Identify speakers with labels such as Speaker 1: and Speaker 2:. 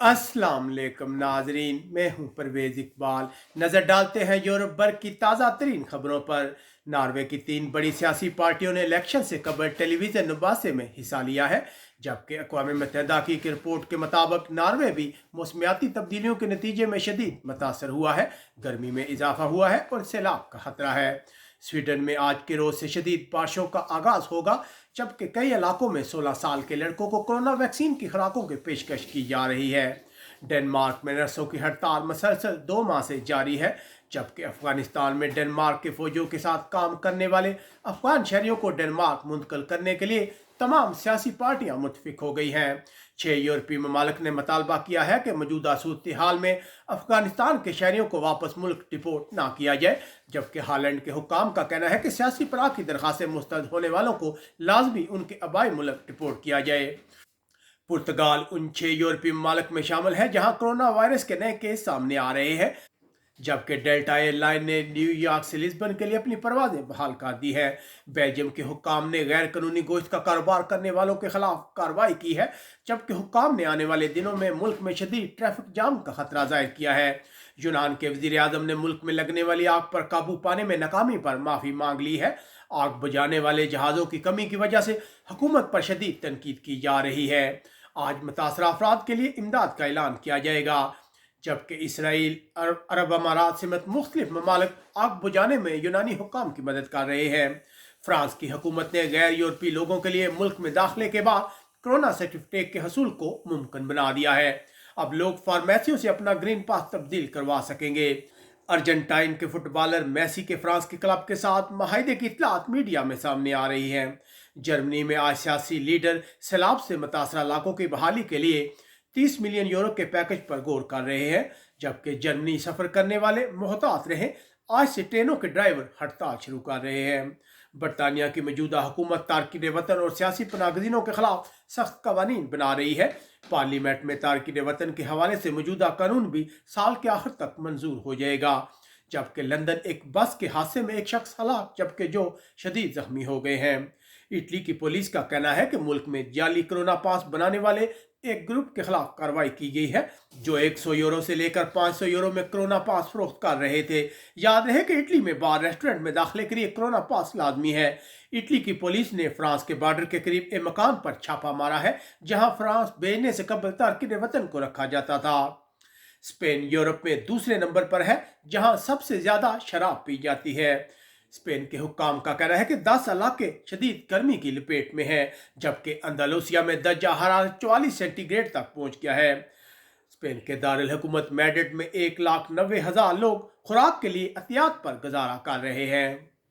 Speaker 1: अस्सलाम वालेकुम नाजरीन, मैं हूं परवेज इकबाल। नज़र डालते हैं यूरोप भर की ताज़ा तरीन खबरों पर। नॉर्वे की 3 बड़ी सियासी पार्टियों ने इलेक्शन से कबल टेलीविज़न मुबासे में हिस्सा लिया है, जबकि अक़वाम मुत्तहिदा की एक रिपोर्ट के मुताबिक नॉर्वे भी मौसमियाती तब्दीलियों के नतीजे में शदीद मुतासर हुआ है। गर्मी में इजाफा हुआ है और सैलाब का खतरा है। स्वीडन में आज के रोज से शदीद बारिशों का आगाज होगा, जबकि कई इलाकों में 16 साल के लड़कों को कोरोना वैक्सीन की खुराकों की पेशकश की जा रही है। डेनमार्क में नर्सों की हड़ताल मसलसल 2 माह से जारी है, जबकि अफगानिस्तान में डेनमार्क के फौजियों के साथ काम करने वाले अफगान शहरियों को डेनमार्क मुंतकिल करने के लिए तमाम सियासी पार्टियां मुतफिक हो गई हैं। 6 यूरोपीय ममालिक ने मुतालबा किया है कि मौजूदा सूरत हाल में अफगानिस्तान के शहरियों को वापस मुल्क डिपोर्ट ना किया जाए, जबकि हालैंड के हुक्काम का कहना है कि सियासी पनाह की दरखास्तें मुस्तरद होने वालों को लाजमी उनके आबाई मुल्क डिपोर्ट किया जाए। पुर्तगाल उन 6 यूरोपीय ममालिक में शामिल है जहां कोरोना वायरस के नए केस सामने आ रहे हैं, जबकि डेल्टा एयरलाइन ने न्यूयॉर्क से लिस्बन के लिए अपनी परवाजें बहाल कर दी है। बेल्जियम के हुक्काम ने गैर कानूनी गोश्त का कारोबार करने वालों के खिलाफ कार्रवाई की है, जबकि हुक्काम ने आने वाले दिनों में मुल्क में शदीद ट्रैफिक जाम का खतरा जाहिर किया है। यूनान के वजीर आजम ने मुल्क में लगने वाली आग पर काबू पाने में नाकामी पर माफी मांग ली है। आग बुझाने वाले जहाज़ों की कमी की वजह से हुकूमत पर शदीद तनकीद की जा रही है। आज मुतासरा अफराद के लिए इमदाद का ऐलान किया जाएगा, जबकि इसराइल, अरब अमारात समेत मुख्तलिफ ममालिक आग बुझाने में यूनानी हुक्काम की मदद कर रहे हैं। फ्रांस की हुकूमत ने गैर यूरोपीय लोगों के लिए मुल्क में दाखिले के बाद कोरोना सर्टिफिकेट के हसूल को मुमकिन बना दिया है। अब लोग फार्मेसियों से अपना ग्रीन पास तब्दील करवा सकेंगे। अर्जेंटाइन के फुटबॉलर मेसी के फ्रांस के क्लब के साथ माहिदे की इतलात मीडिया में सामने आ रही है। जर्मनी में आज सियासी लीडर सैलाब से मुतासरा इलाकों की बहाली के लिए 30 मिलियन यूरो के पैकेज पर गौर कर रहे हैं, जबकि जर्मनी सफर करने वाले मोहतात रहें। आज से ट्रेनों के ड्राइवर हड़ताल शुरू कर रहे हैं। बरतानिया की मौजूदा हुकूमत तारकीन वतन और सियासी पनागजीनों के खिलाफ सख्त कवानीन बना रही है। पार्लियामेंट में तारकीन वतन के हवाले से मौजूदा कानून भी साल के आखिर तक मंजूर हो जाएगा। जबकि लंदन एक बस के हादसे में एक शख्स हलाक, जबकि जो शदीद जख्मी हो गए हैं। इटली की पुलिस का कहना है कि मुल्क में जाली कोरोना पास बनाने वाले एक ग्रुप के खिलाफ कार्रवाई की गई है, जो 100 यूरो से लेकर 500 यूरो में कोरोना पास फरोख्त कर रहे थे। याद रहे कि इटली में बार रेस्टोरेंट में दाखिले के लिए कोरोना पास लाजमी है। इटली की पुलिस ने फ्रांस के बॉर्डर के करीब एक मकान पर छापा मारा है, जहां फ्रांस भेजने से कबल तारकीन वतन को रखा जाता था। स्पेन यूरोप में दूसरे नंबर पर है, जहां सबसे ज्यादा शराब पी जाती है। स्पेन के हुक्काम का कहना है कि 10 इलाके शदीद गर्मी की लपेट में हैं, जबकि अंदालूसिया में दर्जा हरारत 44 सेंटीग्रेड तक पहुंच गया है। स्पेन के दारुल हुकूमत मैड्रिड में 1,90,000 लोग खुराक के लिए एहतियात पर गुजारा कर रहे हैं।